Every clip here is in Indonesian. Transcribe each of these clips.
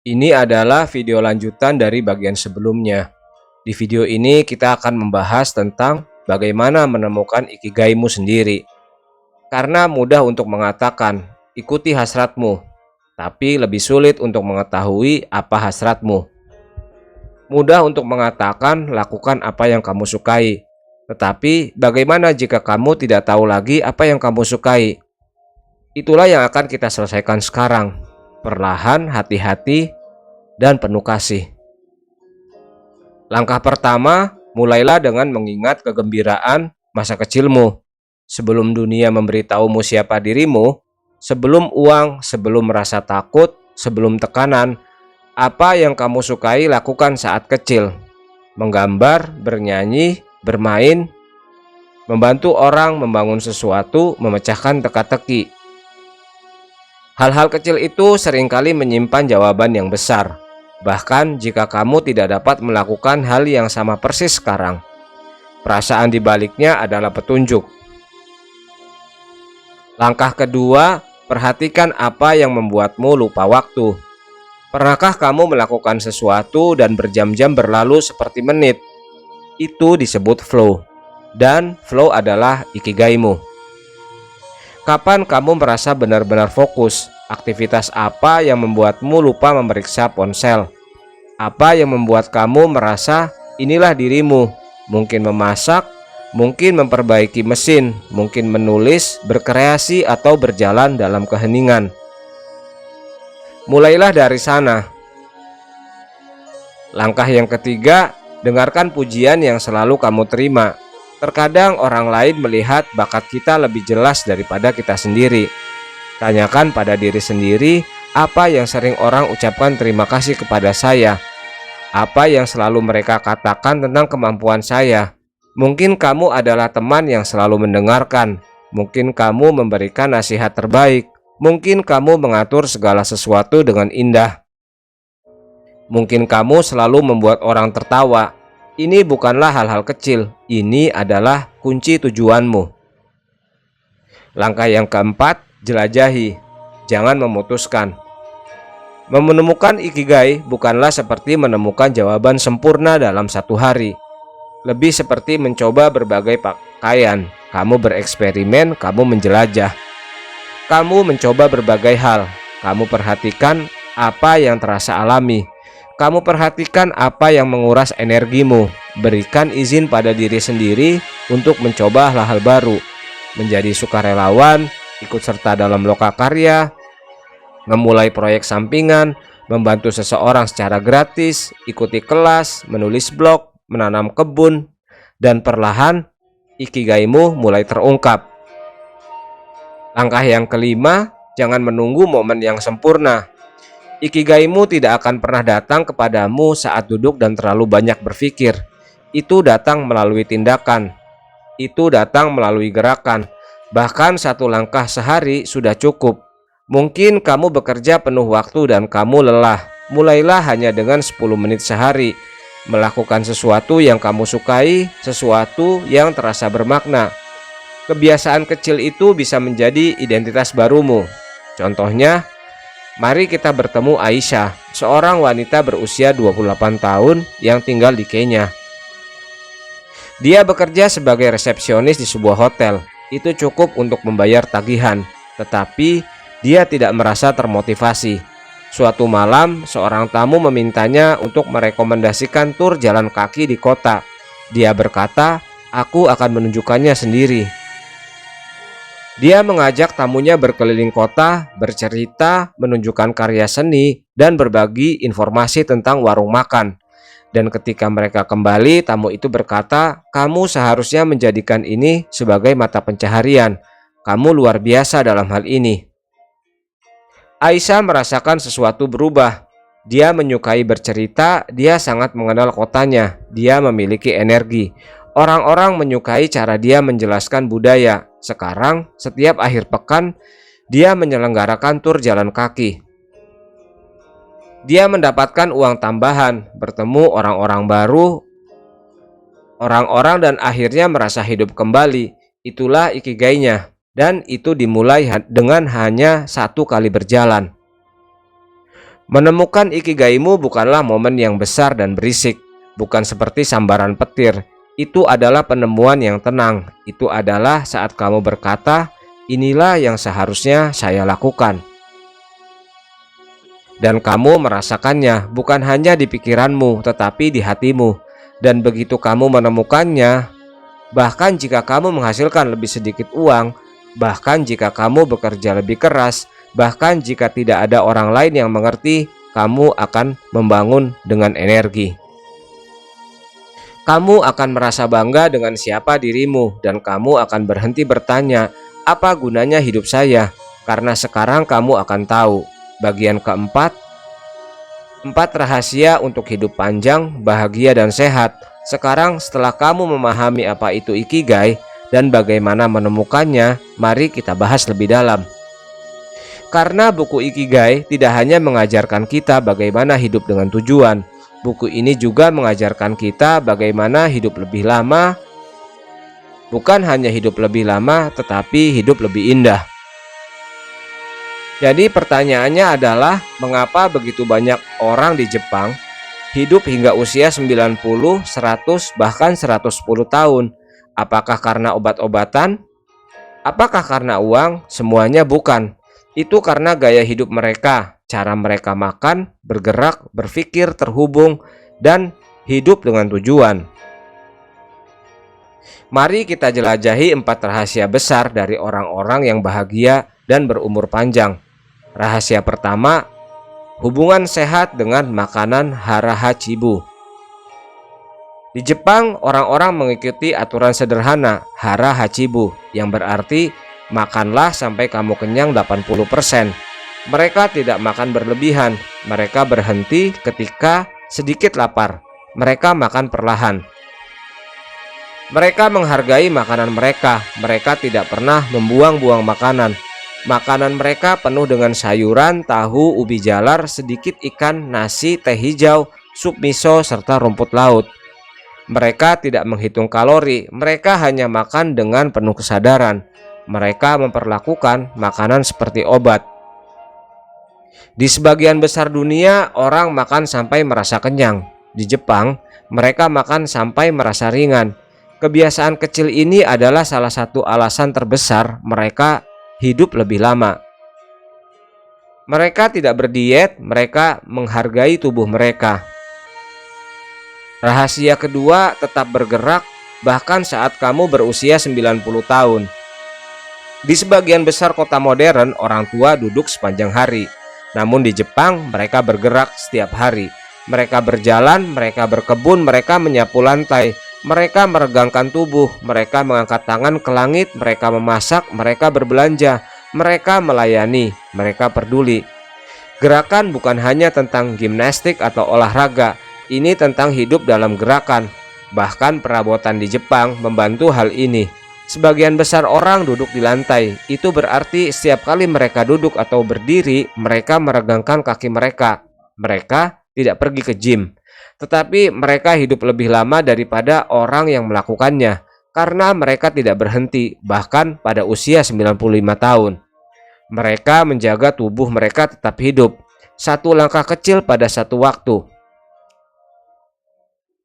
Ini adalah video lanjutan dari bagian sebelumnya. Di video ini kita akan membahas tentang bagaimana menemukan ikigaimu sendiri. Karena mudah untuk mengatakan, ikuti hasratmu, tapi lebih sulit untuk mengetahui apa hasratmu. Mudah untuk mengatakan, lakukan apa yang kamu sukai. Tetapi bagaimana jika kamu tidak tahu lagi apa yang kamu sukai? Itulah yang akan kita selesaikan sekarang. Perlahan, hati-hati, dan penuh kasih. Langkah pertama, mulailah dengan mengingat kegembiraan masa kecilmu. Sebelum dunia memberitahumu siapa dirimu, sebelum uang, sebelum rasa takut, sebelum tekanan, apa yang kamu sukai lakukan saat kecil. Menggambar, bernyanyi, bermain, membantu orang, membangun sesuatu, memecahkan teka-teki. Hal-hal kecil itu seringkali menyimpan jawaban yang besar. Bahkan jika kamu tidak dapat melakukan hal yang sama persis sekarang, perasaan di baliknya adalah petunjuk. Langkah kedua, perhatikan apa yang membuatmu lupa waktu. Pernahkah kamu melakukan sesuatu dan berjam-jam berlalu seperti menit? Itu disebut flow. Dan flow adalah ikigaimu. Kapan kamu merasa benar-benar fokus? Aktivitas apa yang membuatmu lupa memeriksa ponsel? Apa yang membuat kamu merasa inilah dirimu? Mungkin memasak, mungkin memperbaiki mesin, mungkin menulis, berkreasi, atau berjalan dalam keheningan. Mulailah dari sana. Langkah yang ketiga, dengarkan pujian yang selalu kamu terima. Terkadang orang lain melihat bakat kita lebih jelas daripada kita sendiri. Tanyakan pada diri sendiri, apa yang sering orang ucapkan terima kasih kepada saya? Apa yang selalu mereka katakan tentang kemampuan saya? Mungkin kamu adalah teman yang selalu mendengarkan. Mungkin kamu memberikan nasihat terbaik. Mungkin kamu mengatur segala sesuatu dengan indah. Mungkin kamu selalu membuat orang tertawa. Ini bukanlah hal-hal kecil, ini adalah kunci tujuanmu. Langkah yang keempat, jelajahi, jangan memutuskan. Menemukan ikigai bukanlah seperti menemukan jawaban sempurna dalam satu hari. Lebih seperti mencoba berbagai pakaian. Kamu bereksperimen, kamu menjelajah. Kamu mencoba berbagai hal. Kamu perhatikan apa yang terasa alami. Kamu perhatikan apa yang menguras energimu. Berikan izin pada diri sendiri untuk mencoba hal-hal baru. Menjadi sukarelawan, ikut serta dalam lokakarya, memulai proyek sampingan, membantu seseorang secara gratis, ikuti kelas, menulis blog, menanam kebun, dan perlahan ikigaimu mulai terungkap. Langkah yang kelima, jangan menunggu momen yang sempurna. Ikigaimu tidak akan pernah datang kepadamu saat duduk dan terlalu banyak berpikir. Itu datang melalui tindakan. Itu datang melalui gerakan. Bahkan satu langkah sehari sudah cukup. Mungkin kamu bekerja penuh waktu dan kamu lelah. Mulailah hanya dengan 10 menit sehari. Melakukan sesuatu yang kamu sukai, sesuatu yang terasa bermakna. Kebiasaan kecil itu bisa menjadi identitas barumu. Contohnya, mari kita bertemu Aisyah, seorang wanita berusia 28 tahun yang tinggal di Kenya. Dia bekerja sebagai resepsionis di sebuah hotel. Itu cukup untuk membayar tagihan, tetapi dia tidak merasa termotivasi. Suatu malam, seorang tamu memintanya untuk merekomendasikan tur jalan kaki di kota. Dia berkata, "Aku akan menunjukkannya sendiri." Dia mengajak tamunya berkeliling kota, bercerita, menunjukkan karya seni, dan berbagi informasi tentang warung makan. Dan ketika mereka kembali, tamu itu berkata, "Kamu seharusnya menjadikan ini sebagai mata pencaharian. Kamu luar biasa dalam hal ini." Aisyah merasakan sesuatu berubah. Dia menyukai bercerita, dia sangat mengenal kotanya, dia memiliki energi. Orang-orang menyukai cara dia menjelaskan budaya. Sekarang, setiap akhir pekan, dia menyelenggarakan tur jalan kaki. Dia mendapatkan uang tambahan, bertemu orang-orang baru, dan akhirnya merasa hidup kembali. Itulah ikigainya, dan itu dimulai dengan hanya 1 kali berjalan. Menemukan ikigaimu bukanlah momen yang besar dan berisik, bukan seperti sambaran petir. Itu adalah penemuan yang tenang. Itu adalah saat kamu berkata, "Inilah yang seharusnya saya lakukan." Dan kamu merasakannya bukan hanya di pikiranmu, tetapi di hatimu. Dan begitu kamu menemukannya, bahkan jika kamu menghasilkan lebih sedikit uang, bahkan jika kamu bekerja lebih keras, bahkan jika tidak ada orang lain yang mengerti, kamu akan membangun dengan energi. Kamu akan merasa bangga dengan siapa dirimu, dan kamu akan berhenti bertanya, "Apa gunanya hidup saya?" Karena sekarang kamu akan tahu. Bagian keempat, 4 rahasia untuk hidup panjang, bahagia, dan sehat. Sekarang setelah kamu memahami apa itu ikigai dan bagaimana menemukannya, mari kita bahas lebih dalam. Karena buku Ikigai tidak hanya mengajarkan kita bagaimana hidup dengan tujuan, buku ini juga mengajarkan kita bagaimana hidup lebih lama. Bukan hanya hidup lebih lama, tetapi hidup lebih indah. Jadi pertanyaannya adalah, mengapa begitu banyak orang di Jepang hidup hingga usia 90, 100, bahkan 110 tahun? Apakah karena obat-obatan? Apakah karena uang? Semuanya bukan. Itu karena gaya hidup mereka, cara mereka makan, bergerak, berpikir, terhubung, dan hidup dengan tujuan. Mari kita jelajahi 4 rahasia besar dari orang-orang yang bahagia dan berumur panjang. Rahasia pertama, hubungan sehat dengan makanan hara hachibu. Di Jepang, orang-orang mengikuti aturan sederhana hara hachibu, yang berarti makanlah sampai kamu kenyang 80%. Mereka tidak makan berlebihan. Mereka berhenti ketika sedikit lapar. Mereka makan perlahan. Mereka menghargai makanan mereka. Mereka tidak pernah membuang-buang makanan. Makanan mereka penuh dengan sayuran, tahu, ubi jalar, sedikit ikan, nasi, teh hijau, sup miso, serta rumput laut. Mereka tidak menghitung kalori. Mereka hanya makan dengan penuh kesadaran. Mereka memperlakukan makanan seperti obat. Di sebagian besar dunia, orang makan sampai merasa kenyang. Di Jepang, mereka makan sampai merasa ringan. Kebiasaan kecil ini adalah salah satu alasan terbesar mereka hidup lebih lama. Mereka tidak berdiet, mereka menghargai tubuh mereka. Rahasia kedua, tetap bergerak bahkan saat kamu berusia 90 tahun. Di sebagian besar kota modern, orang tua duduk sepanjang hari. Namun di Jepang, mereka bergerak setiap hari. Mereka berjalan, mereka berkebun, mereka menyapu lantai, mereka meregangkan tubuh, mereka mengangkat tangan ke langit, mereka memasak, mereka berbelanja, mereka melayani, mereka peduli. Gerakan bukan hanya tentang gimnastik atau olahraga, ini tentang hidup dalam gerakan. Bahkan perabotan di Jepang membantu hal ini. Sebagian besar orang duduk di lantai. Itu berarti setiap kali mereka duduk atau berdiri, mereka meregangkan kaki mereka. Mereka tidak pergi ke gym, tetapi mereka hidup lebih lama daripada orang yang melakukannya, karena mereka tidak berhenti, bahkan pada usia 95 tahun. Mereka menjaga tubuh mereka tetap hidup, satu langkah kecil pada satu waktu.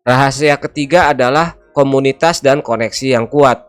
Rahasia ketiga adalah komunitas dan koneksi yang kuat.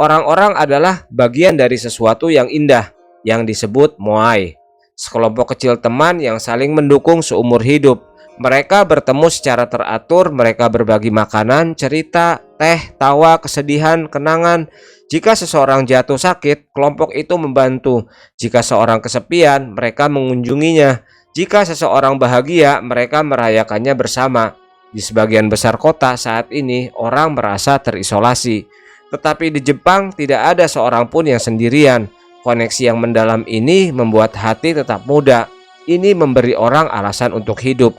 Orang-orang adalah bagian dari sesuatu yang indah yang disebut moai. Sekelompok kecil teman yang saling mendukung seumur hidup. Mereka bertemu secara teratur, mereka berbagi makanan, cerita, teh, tawa, kesedihan, kenangan. Jika seseorang jatuh sakit, kelompok itu membantu. Jika seorang kesepian, mereka mengunjunginya. Jika seseorang bahagia, mereka merayakannya bersama. Di sebagian besar kota saat ini, orang merasa terisolasi. Tetapi di Jepang tidak ada seorang pun yang sendirian. Koneksi yang mendalam ini membuat hati tetap muda. Ini memberi orang alasan untuk hidup.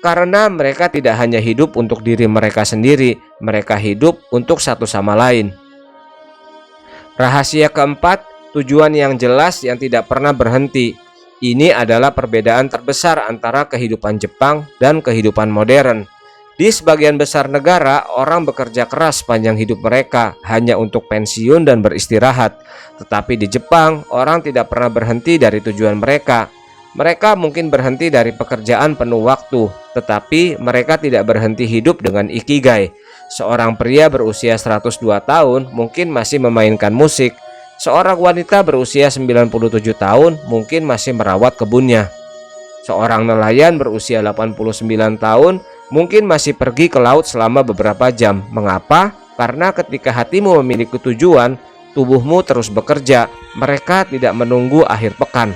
Karena mereka tidak hanya hidup untuk diri mereka sendiri, mereka hidup untuk satu sama lain. Rahasia keempat, tujuan yang jelas yang tidak pernah berhenti. Ini adalah perbedaan terbesar antara kehidupan Jepang dan kehidupan modern. Di sebagian besar negara, orang bekerja keras sepanjang hidup mereka hanya untuk pensiun dan beristirahat. Tetapi di Jepang, orang tidak pernah berhenti dari tujuan mereka. Mereka mungkin berhenti dari pekerjaan penuh waktu, tetapi mereka tidak berhenti hidup dengan ikigai. Seorang pria berusia 102 tahun mungkin masih memainkan musik. Seorang wanita berusia 97 tahun mungkin masih merawat kebunnya. Seorang nelayan berusia 89 tahun mungkin masih pergi ke laut selama beberapa jam. Mengapa? Karena ketika hatimu memiliki tujuan, tubuhmu terus bekerja. Mereka tidak menunggu akhir pekan.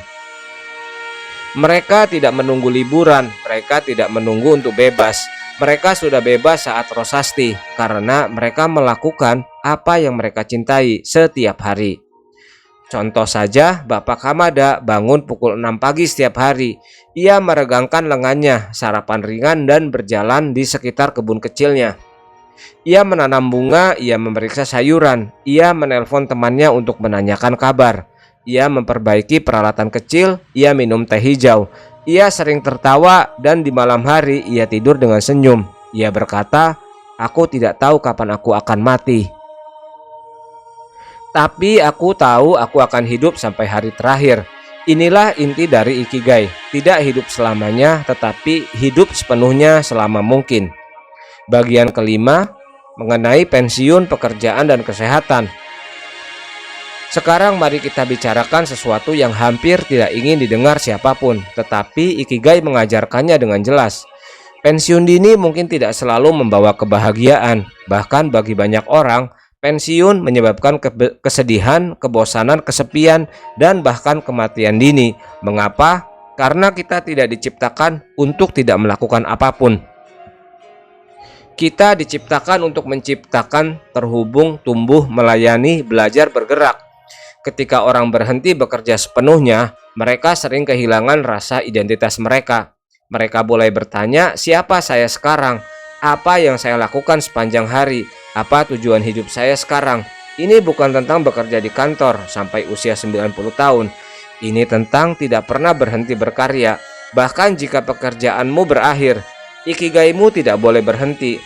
Mereka tidak menunggu liburan, mereka tidak menunggu untuk bebas. Mereka sudah bebas saat Rosasti karena mereka melakukan apa yang mereka cintai setiap hari. Contoh saja, Bapak Hamada bangun pukul 6 pagi setiap hari. Ia meregangkan lengannya, sarapan ringan dan berjalan di sekitar kebun kecilnya. Ia menanam bunga, ia memeriksa sayuran, ia menelpon temannya untuk menanyakan kabar. Ia memperbaiki peralatan kecil, ia minum teh hijau. Ia sering tertawa dan di malam hari ia tidur dengan senyum. Ia berkata, "Aku tidak tahu kapan aku akan mati. Tapi aku tahu aku akan hidup sampai hari terakhir." Inilah inti dari ikigai. Tidak hidup selamanya, tetapi hidup sepenuhnya selama mungkin. Bagian kelima, mengenai pensiun, pekerjaan, dan kesehatan. Sekarang mari kita bicarakan sesuatu yang hampir tidak ingin didengar siapapun, tetapi ikigai mengajarkannya dengan jelas. Pensiun dini mungkin tidak selalu membawa kebahagiaan. Bahkan bagi banyak orang, pensiun menyebabkan kesedihan, kebosanan, kesepian, dan bahkan kematian dini. Mengapa? Karena kita tidak diciptakan untuk tidak melakukan apapun. Kita diciptakan untuk menciptakan, terhubung, tumbuh, melayani, belajar, bergerak. Ketika orang berhenti bekerja sepenuhnya, mereka sering kehilangan rasa identitas mereka. Mereka mulai bertanya, siapa saya sekarang? Apa yang saya lakukan sepanjang hari? Apa tujuan hidup saya sekarang? Ini bukan tentang bekerja di kantor sampai usia 90 tahun. Ini tentang tidak pernah berhenti berkarya. Bahkan jika pekerjaanmu berakhir, ikigaimu tidak boleh berhenti.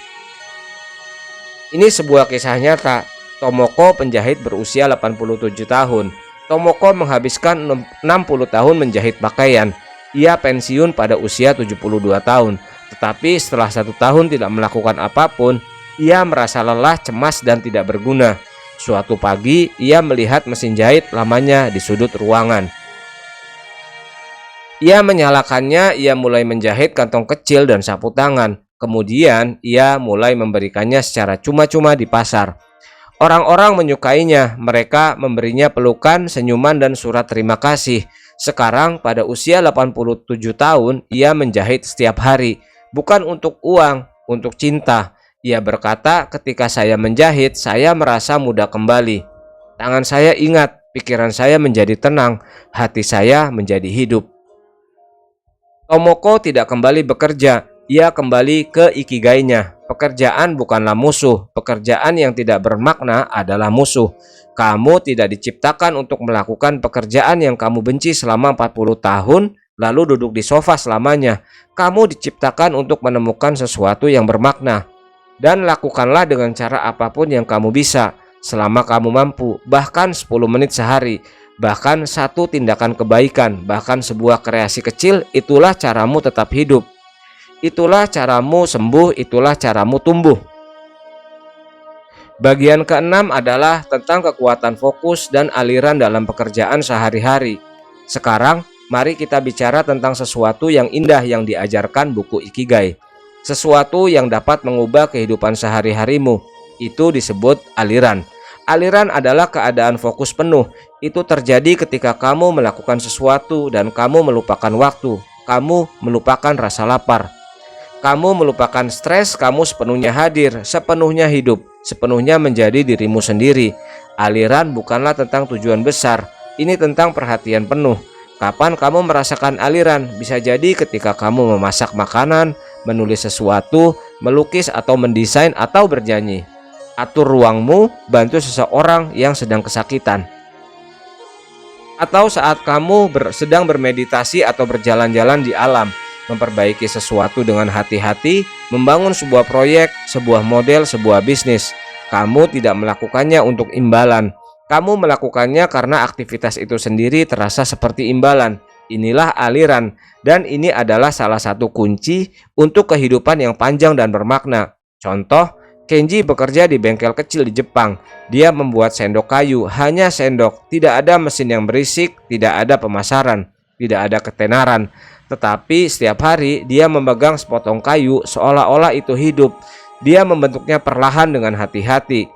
Ini sebuah kisah nyata. Tomoko, penjahit berusia 87 tahun. Tomoko menghabiskan 60 tahun menjahit pakaian. Ia pensiun pada usia 72 tahun. Tetapi setelah 1 tahun tidak melakukan apapun, ia merasa lelah, cemas, dan tidak berguna. Suatu pagi, ia melihat mesin jahit lamanya di sudut ruangan. Ia menyalakannya, ia mulai menjahit kantong kecil dan sapu tangan. Kemudian, ia mulai memberikannya secara cuma-cuma di pasar. Orang-orang menyukainya, mereka memberinya pelukan, senyuman, dan surat terima kasih. Sekarang pada usia 87 tahun, ia menjahit setiap hari, bukan untuk uang, untuk cinta. Ia berkata, ketika saya menjahit, saya merasa muda kembali. Tangan saya ingat, pikiran saya menjadi tenang, hati saya menjadi hidup. Tomoko tidak kembali bekerja, ia kembali ke ikigainya. Pekerjaan bukanlah musuh, pekerjaan yang tidak bermakna adalah musuh. Kamu tidak diciptakan untuk melakukan pekerjaan yang kamu benci selama 40 tahun, lalu duduk di sofa selamanya. Kamu diciptakan untuk menemukan sesuatu yang bermakna. Dan lakukanlah dengan cara apapun yang kamu bisa, selama kamu mampu, bahkan 10 menit sehari, bahkan satu tindakan kebaikan, bahkan sebuah kreasi kecil, itulah caramu tetap hidup. Itulah caramu sembuh, itulah caramu tumbuh. Bagian keenam adalah tentang kekuatan fokus dan aliran dalam pekerjaan sehari-hari. Sekarang, mari kita bicara tentang sesuatu yang indah yang diajarkan buku Ikigai. Sesuatu yang dapat mengubah kehidupan sehari-harimu. Itu disebut aliran. Aliran adalah keadaan fokus penuh. Itu terjadi ketika kamu melakukan sesuatu dan kamu melupakan waktu. Kamu melupakan rasa lapar. Kamu melupakan stres, kamu sepenuhnya hadir, sepenuhnya hidup, sepenuhnya menjadi dirimu sendiri. Aliran bukanlah tentang tujuan besar, ini tentang perhatian penuh. Kapan kamu merasakan aliran? Bisa jadi ketika kamu memasak makanan, menulis sesuatu, melukis atau mendesain atau bernyanyi. Atur ruangmu, bantu seseorang yang sedang kesakitan. Atau saat kamu sedang bermeditasi atau berjalan-jalan di alam. Memperbaiki sesuatu dengan hati-hati, membangun sebuah proyek, sebuah model, sebuah bisnis. Kamu tidak melakukannya untuk imbalan. Kamu melakukannya karena aktivitas itu sendiri terasa seperti imbalan. Inilah aliran, dan ini adalah salah satu kunci untuk kehidupan yang panjang dan bermakna. Contoh, Kenji bekerja di bengkel kecil di Jepang. Dia membuat sendok kayu, hanya sendok, tidak ada mesin yang berisik, tidak ada pemasaran, tidak ada ketenaran. Tetapi setiap hari dia memegang sepotong kayu seolah-olah itu hidup. Dia membentuknya perlahan dengan hati-hati.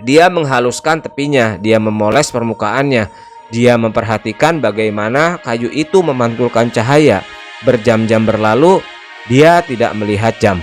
Dia menghaluskan tepinya, dia memoles permukaannya. Dia memperhatikan bagaimana kayu itu memantulkan cahaya. Berjam-jam berlalu, dia tidak melihat jam.